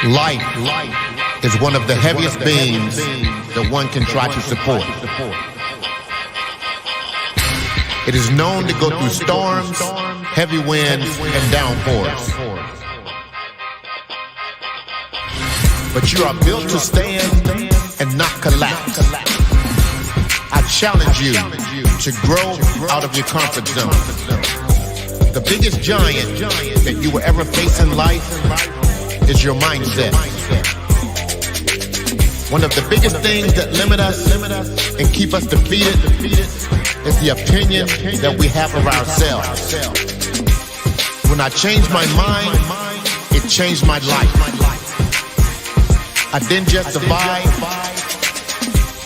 Life is one of the heaviest beings that one can try to support. It is known to go through storms, heavy winds, and downpours. But you are built to stand and not collapse. I challenge you to grow out of your comfort zone. The biggest giant that you will ever face in life is your mindset. One of the biggest things that limit us and keep us defeated is the opinion that we have of ourselves. When I changed my mind, it changed my life. I didn't just survive,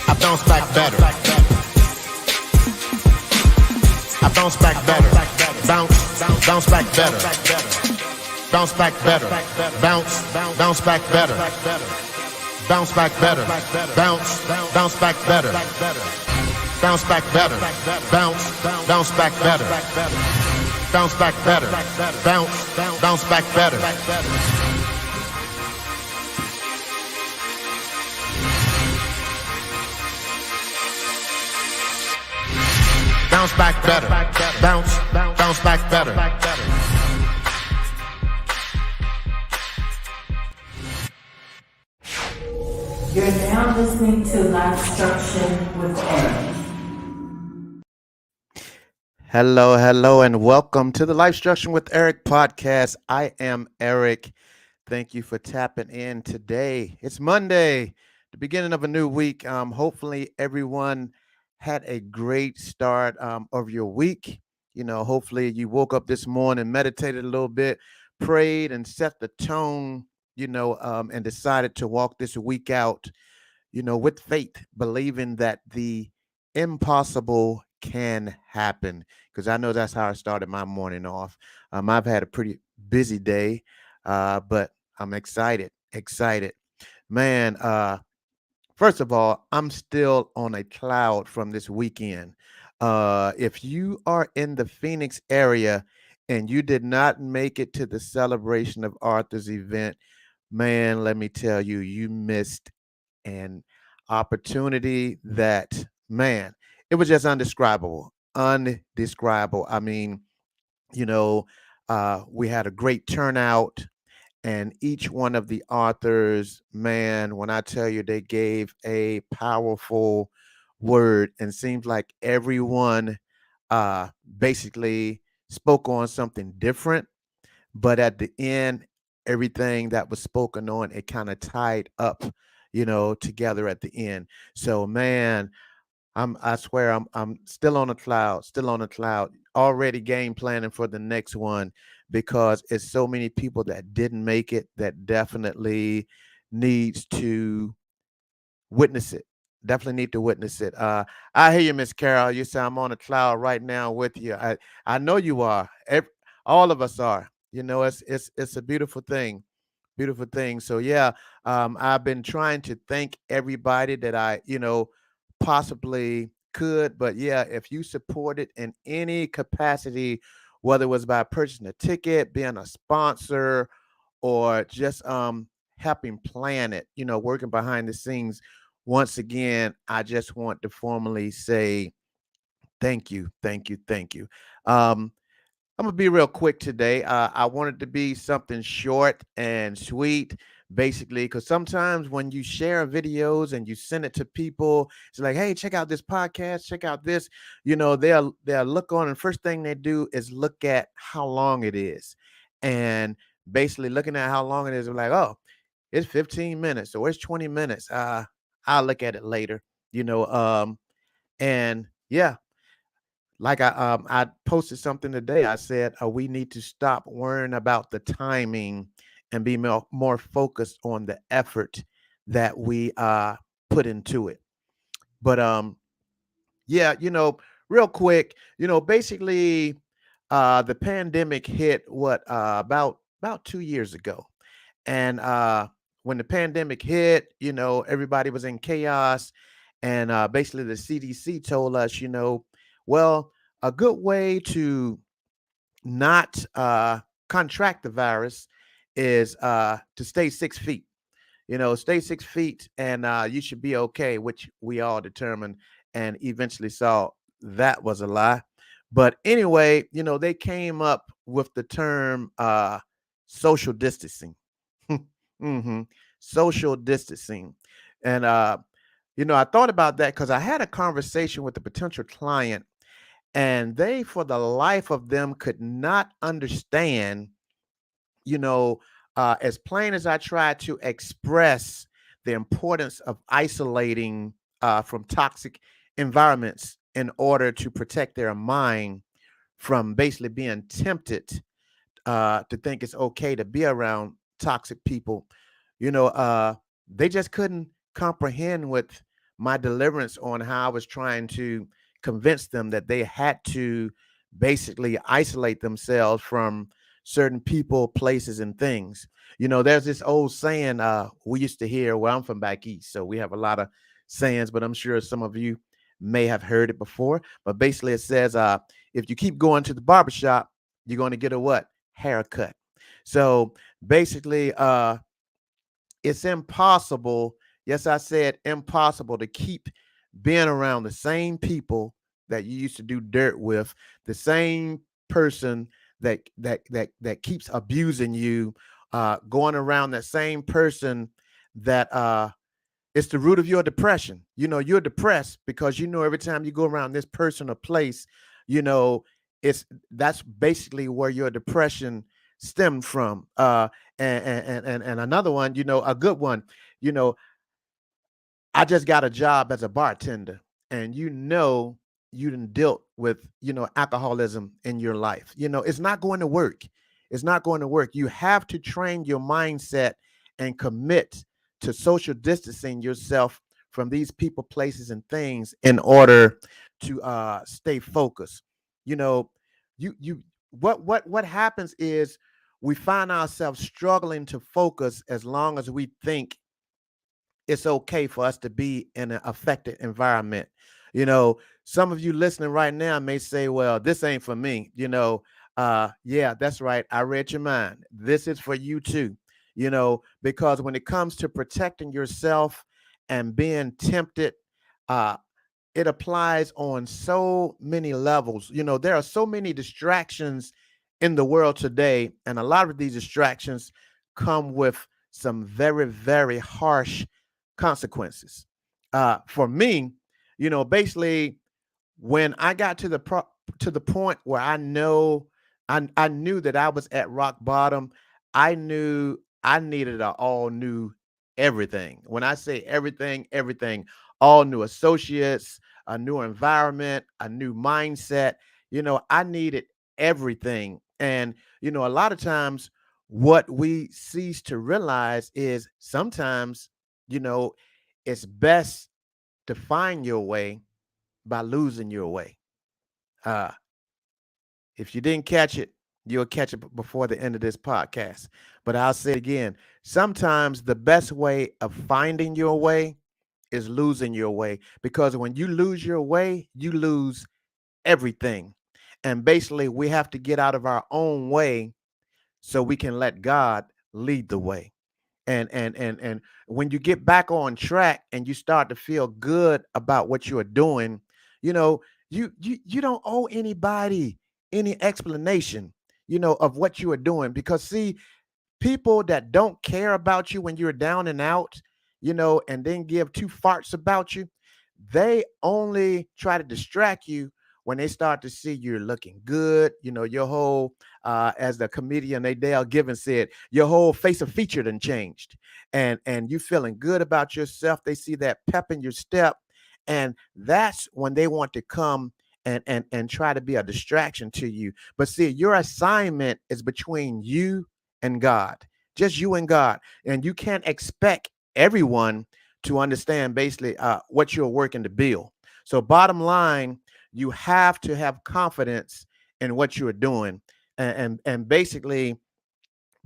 I bounced back better. I bounced back better. Bounce back better. Bounce back better. Bounce back better. Bounce back better. Bounce back better. Bounce back better. Bounce back better. Bounce back better. Bounce back better. Bounce back better. Bounce back better. You're now listening to Life Structure with Eric. Hello, and welcome to the Life Structure with Eric podcast. I am Eric. Thank you for tapping in today. It's Monday, the beginning of a new week. Hopefully everyone had a great start of your week. You know, hopefully you woke up this morning, meditated a little bit, prayed, and set the tone, and decided to walk this week out, with faith, believing that the impossible can happen. Because I know that's how I started my morning off. I've had a pretty busy day, but I'm excited. Man, first of all, I'm still on a cloud from this weekend. If you are in the Phoenix area and you did not make it to the Celebration of Arthur's event, man, let me tell you, you missed an opportunity that, man, it was just undescribable. I mean, we had a great turnout. And each one of the authors, man, when I tell you they gave a powerful word, and seems like everyone basically spoke on something different. But at the end, everything that was spoken on, it kind of tied up, together at the end. So, man, I swear I'm still on a cloud, already game planning for the next one, because it's so many people that didn't make it that definitely needs to witness it. Definitely need to witness it. I hear you, Miss Carol. You say I'm on a cloud right now with you. I know you are. All of us are. It's a beautiful thing. Beautiful thing. So yeah, I've been trying to thank everybody that I, possibly could. But yeah, if you supported in any capacity, whether it was by purchasing a ticket, being a sponsor, or just helping plan it, working behind the scenes, once again, I just want to formally say thank you. I'm gonna be real quick today. I wanted to be something short and sweet, basically, because sometimes when you share videos and you send it to people, it's like, "Hey, check out this podcast, check out this." They'll look on, and first thing they do is look at how long it is, and basically looking at how long it is, they're like, "Oh, it's 15 minutes, or it's 20 minutes. I'll look at it later." And yeah, like I posted something today. I said we need to stop worrying about the timing and be more focused on the effort that we put into it. But yeah, real quick, basically the pandemic hit about 2 years ago. And when the pandemic hit, everybody was in chaos. And basically the CDC told us, well, a good way to not contract the virus is to stay 6 feet. Stay 6 feet and you should be okay, which we all determined and eventually saw that was a lie. But anyway, they came up with the term social distancing. hmm Social distancing. And, I thought about that because I had a conversation with a potential client, and they, for the life of them, could not understand, you know, as plain as I tried to express the importance of isolating from toxic environments in order to protect their mind from basically being tempted to think it's okay to be around toxic people. You know, uh, they just couldn't comprehend with my deliverance on how I was trying to convince them that they had to basically isolate themselves from certain people, places, and things. There's this old saying we used to hear. Well, I'm from back east, so we have a lot of sayings, but I'm sure some of you may have heard it before. But basically, it says, if you keep going to the barbershop, you're going to get a what? Haircut. So basically, it's impossible. Yes, I said impossible to keep being around the same people that you used to do dirt with, the same person that keeps abusing you, going around that same person that it's the root of your depression. You're depressed because every time you go around this person or place, you know, that's basically where your depression stemmed from. And another one, a good one, you know, I just got a job as a bartender, and you done dealt with alcoholism in your life. It's not going to work. It's not going to work. You have to train your mindset and commit to social distancing yourself from these people, places, and things in order to stay focused. You know, you what happens is we find ourselves struggling to focus as long as we think it's okay for us to be in an affected environment. Some of you listening right now may say, well, this ain't for me. Yeah, that's right. I read your mind. This is for you too. Because when it comes to protecting yourself and being tempted, uh, it applies on so many levels. There are so many distractions in the world today, and a lot of these distractions come with some very, very harsh consequences. For me, basically, when I got to the point where I knew that I was at rock bottom, I knew I needed an all new everything. When I say everything, everything, all new associates, a new environment, a new mindset. I needed everything. And a lot of times what we cease to realize is sometimes, you know, it's best to find your way by losing your way. Uh, if you didn't catch it, you'll catch it before the end of this podcast. But I'll say it again. Sometimes the best way of finding your way is losing your way, because when you lose your way, you lose everything. And basically, we have to get out of our own way so we can let God lead the way. And when you get back on track and you start to feel good about what you are doing, you know, you don't owe anybody any explanation, of what you are doing. Because see, people that don't care about you when you're down and out, and then give two farts about you, they only try to distract you when they start to see you're looking good. Your whole, as the comedian Adele Givens said, your whole face of feature done changed, and you feeling good about yourself. They see that pep in your step, and that's when they want to come and try to be a distraction to you. But see, your assignment is between you and God, just you and God. And you can't expect everyone to understand basically what you're working to build. So bottom line, you have to have confidence in what you're doing, and basically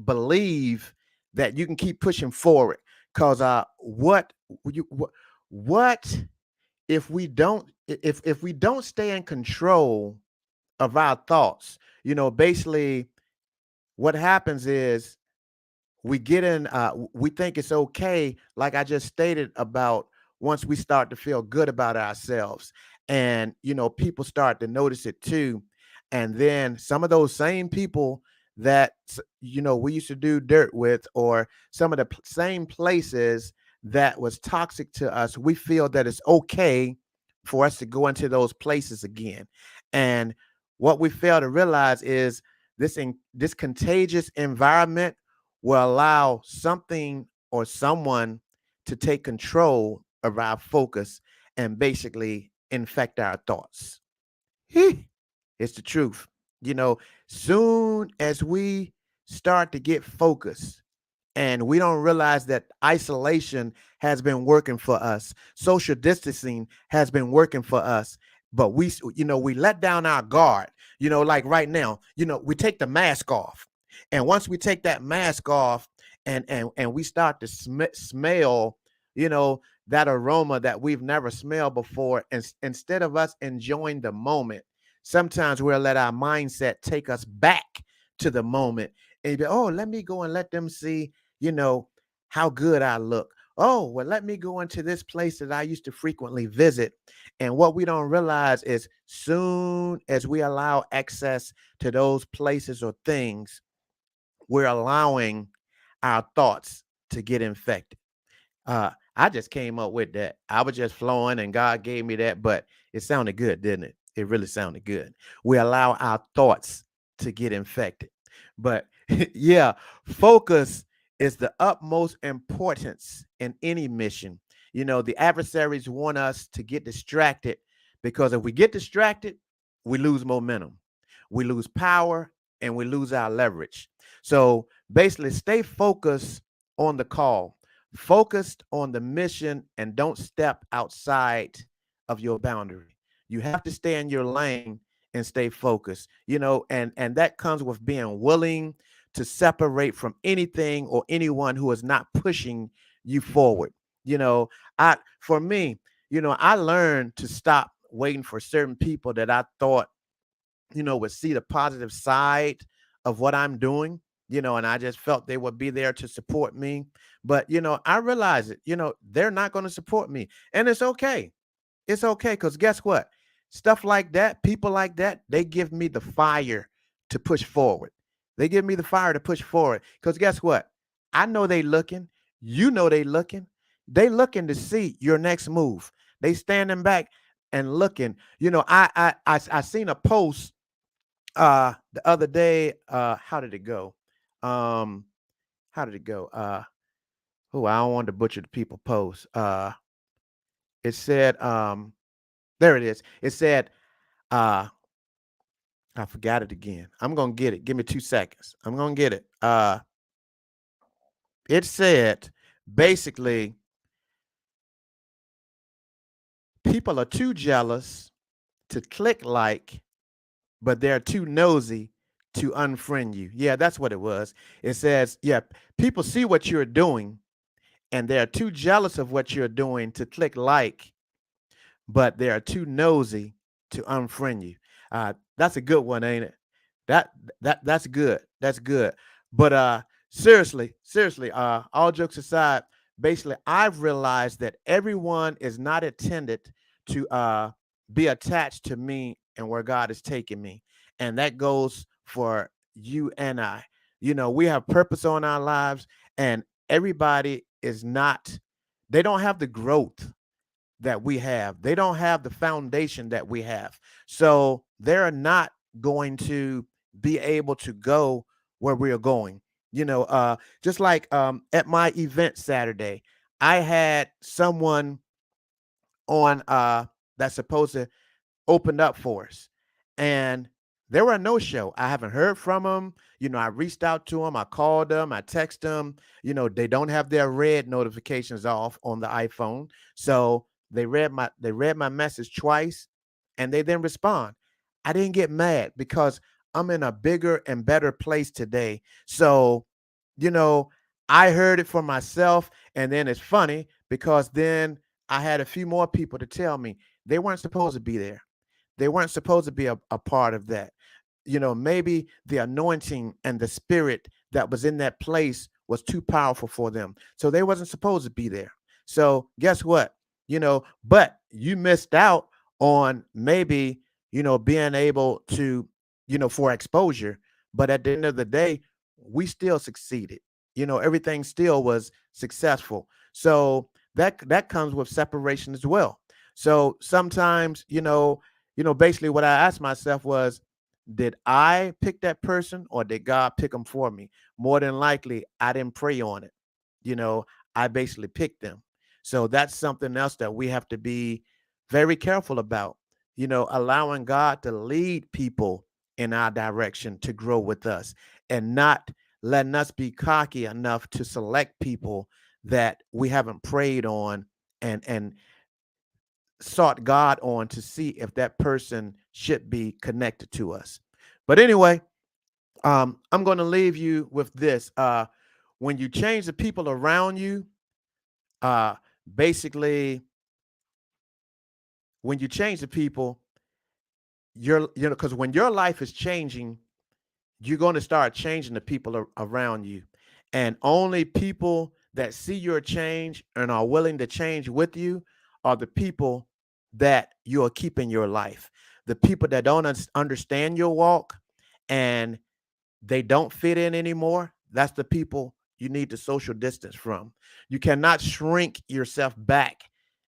believe that you can keep pushing forward. Because what if we don't, if we don't stay in control of our thoughts? Basically what happens is we get in, we think it's okay, like I just stated, about once we start to feel good about ourselves. And, people start to notice it too. And then some of those same people that, we used to do dirt with, or some of the same places that was toxic to us, we feel that it's okay for us to go into those places again. And what we fail to realize is this contagious environment will allow something or someone to take control of our focus and basically infect our thoughts. It's the truth. You know, soon as we start to get focused, and we don't realize that isolation has been working for us, social distancing has been working for us, but we let down our guard. Like right now, we take the mask off, and once we take that mask off, and we start to smell, that aroma that we've never smelled before, and instead of us enjoying the moment, sometimes we'll let our mindset take us back to the moment, and be, oh, let me go and let them see, you know, how good I look. Oh, well, let me go into this place that I used to frequently visit. And what we don't realize is, soon as we allow access to those places or things, we're allowing our thoughts to get infected. I just came up with that. I was just flowing and God gave me that, but it sounded good, didn't it? It really sounded good. We allow our thoughts to get infected. But yeah, focus is the utmost importance in any mission. The adversaries want us to get distracted, because if we get distracted, we lose momentum, we lose power, and we lose our leverage. So basically, stay focused on the call, focused on the mission, and don't step outside of your boundary. You have to stay in your lane and stay focused, and that comes with being willing to separate from anything or anyone who is not pushing you forward. I for me, I learned to stop waiting for certain people that I thought, would see the positive side of what I'm doing, and I just felt they would be there to support me. But, I realize it, they're not going to support me. And it's okay. It's okay, because guess what? Stuff like that, people like that, they give me the fire to push forward. They give me the fire to push forward. Because guess what? I know they looking. They looking. They looking to see your next move. They standing back and looking. I seen a post the other day. How did it go? Um, how did it go? Oh, I don't want to butcher the people post. It said, there it is. It said, uh, I forgot it again. I'm gonna get it. Give me 2 seconds. I'm gonna get it. It said basically, people are too jealous to click like, but they're too nosy to unfriend you. Yeah, that's what it was. It says, yeah, people see what you're doing, and they're too jealous of what you're doing to click like, but they are too nosy to unfriend you. That's a good one, ain't it? That that's good. That's good. But seriously, all jokes aside, basically, I've realized that everyone is not intended to be attached to me and where God is taking me, and that goes for you and I. We have purpose on our lives, and everybody is not. They don't have the growth that we have. They don't have the foundation that we have. So they're not going to be able to go where we are going. Just like at my event Saturday, I had someone on that's supposed to open up for us. And there were no show. I haven't heard from them. I reached out to them. I called them. I text them. They don't have their red notifications off on the iPhone. So they read my message twice, and they didn't respond. I didn't get mad, because I'm in a bigger and better place today. So, you know, I heard it for myself. And then it's funny, because then I had a few more people to tell me they weren't supposed to be there. They weren't supposed to be a part of that. Maybe the anointing and the spirit that was in that place was too powerful for them. So they wasn't supposed to be there. So guess what? But you missed out on maybe, being able to, for exposure. But at the end of the day, we still succeeded. Everything still was successful. So that comes with separation as well. So sometimes, basically what I asked myself was, did I pick that person or did God pick them for me? More than likely, I didn't pray on it. You know, I basically picked them. So that's something else that we have to be very careful about, allowing God to lead people in our direction to grow with us and not letting us be cocky enough to select people that we haven't prayed on and sought God on to see if that person should be connected to us. But anyway, I'm going to leave you with this. When you change the people around you, uh, basically, when you change the people, because when your life is changing, you're going to start changing the people around you. And only people that see your change and are willing to change with you are the people that you are keeping your life. The people that don't understand your walk and they don't fit in anymore, that's the people you need to social distance from. You cannot shrink yourself back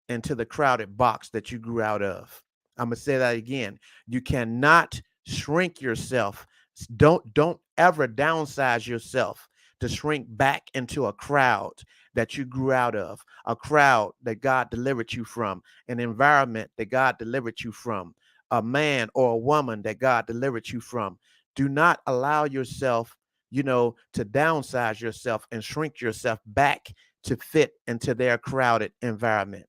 into the crowded box that you grew out of. I'm going to say that again. You cannot shrink yourself. Don't ever downsize yourself to shrink back into a crowd that you grew out of, a crowd that God delivered you from, an environment that God delivered you from, a man or a woman that God delivered you from. Do not allow yourself, to downsize yourself and shrink yourself back to fit into their crowded environment.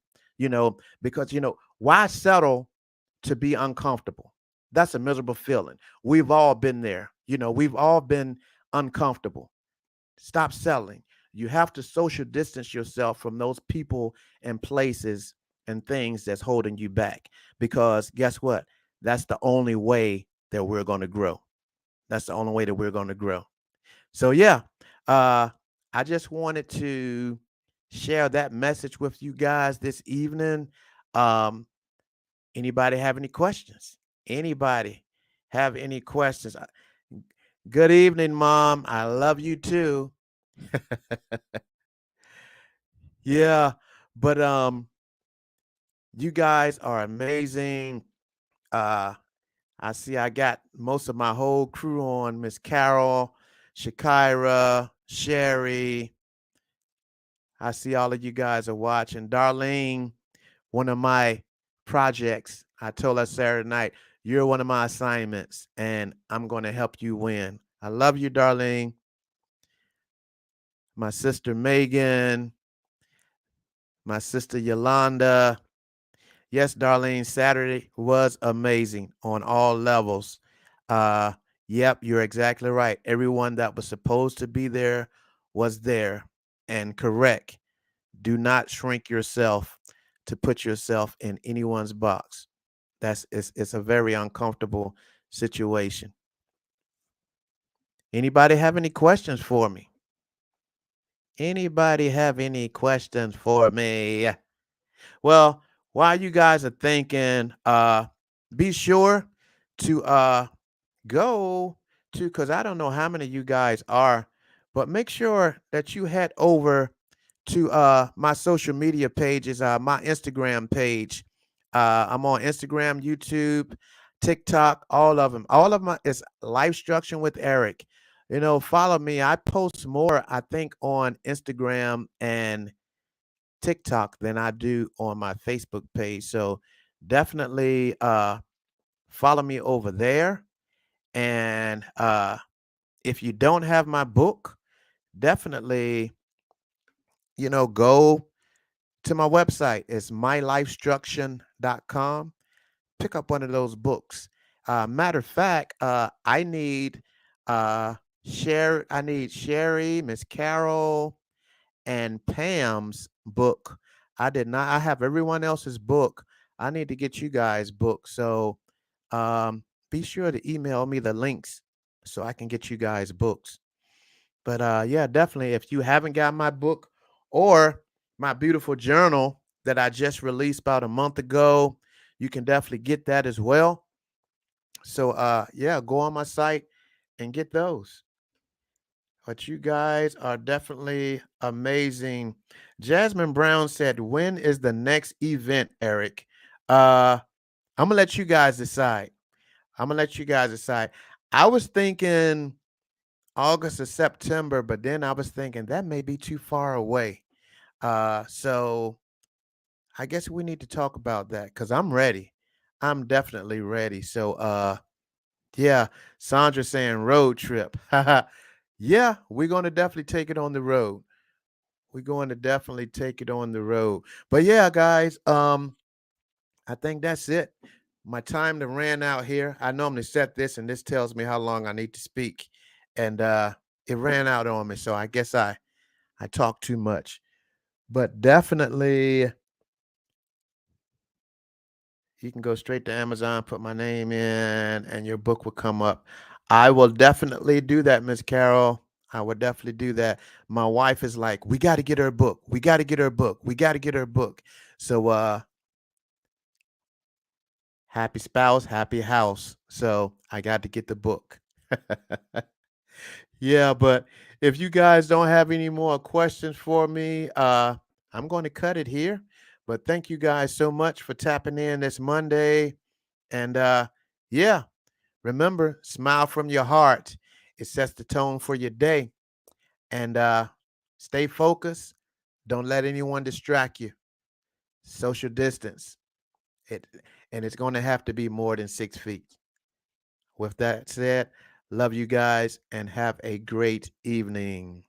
Because why settle to be uncomfortable? That's a miserable feeling. We've all been there. We've all been uncomfortable. Stop settling. You have to social distance yourself from those people and places and things that's holding you back. Because guess what? That's the only way that we're going to grow. That's the only way that we're going to grow. So yeah, I just wanted to share that message with you guys this evening. Um, Anybody have any questions? Anybody have any questions? Good evening, Mom. I love you too. Yeah, but you guys are amazing. Uh, I see I got most of my whole crew on. Miss Carol, Shakira, Sherry. I see all of you guys are watching. Darlene, one of my projects, I told her Saturday night, you're one of my assignments, and I'm going to help you win. I love you, Darlene. My sister Megan, my sister Yolanda. Yes, Darlene, Saturday was amazing on all levels. Uh, yep, you're exactly right. Everyone that was supposed to be there was there and correct. Do not shrink yourself to put yourself in anyone's box. It's a very uncomfortable situation. Anybody have any questions for me? Anybody have any questions for me? Well, while you guys are thinking, be sure to go to, because I don't know how many of you guys are, but make sure that you head over to my social media pages, my Instagram page. I'm on Instagram, YouTube, TikTok, all of them. All of my is Life Structure with Eric. Follow me. I post more, I think, on Instagram and TikTok than I do on my Facebook page. So definitely follow me over there. And if you don't have my book, definitely, go to my website. It's mylifestruction.com. Pick up one of those books. Matter of fact, uh I need Sherry, Miss Carol, and Pam's book. I have everyone else's book. I need to get you guys books. So be sure to email me the links so I can get you guys books. But yeah, definitely. If you haven't got my book or my beautiful journal that I just released about a month ago, you can definitely get that as well. So yeah, go on my site and get those. But you guys are definitely amazing. Jasmine Brown said, "When is the next event, Eric?" Uh, I'm gonna let you guys decide. I'm gonna let you guys decide. I was thinking August or September, but then I was thinking that may be too far away. So I guess we need to talk about that because I'm ready. I'm definitely ready. So yeah, Sandra saying road trip. Yeah, we're gonna definitely take it on the road. We're going to definitely take it on the road. But yeah, guys, I think that's it. My time to ran out here. I normally set this, and this tells me how long I need to speak, and it ran out on me. So I guess I talk too much. But definitely, you can go straight to Amazon, put my name in, and your book will come up. I will definitely do that, Miss Carol. I would definitely do that. My wife is like, we got to get her a book. We got to get her a book. We got to get her a book. So happy spouse, happy house. So I got to get the book. Yeah, but if you guys don't have any more questions for me, I'm going to cut it here. But thank you guys so much for tapping in this Monday. And yeah, remember, smile from your heart. It sets the tone for your day. And stay focused. Don't let anyone distract you. Social distance. It and it's going to have to be more than 6 feet. With that said, love you guys and have a great evening.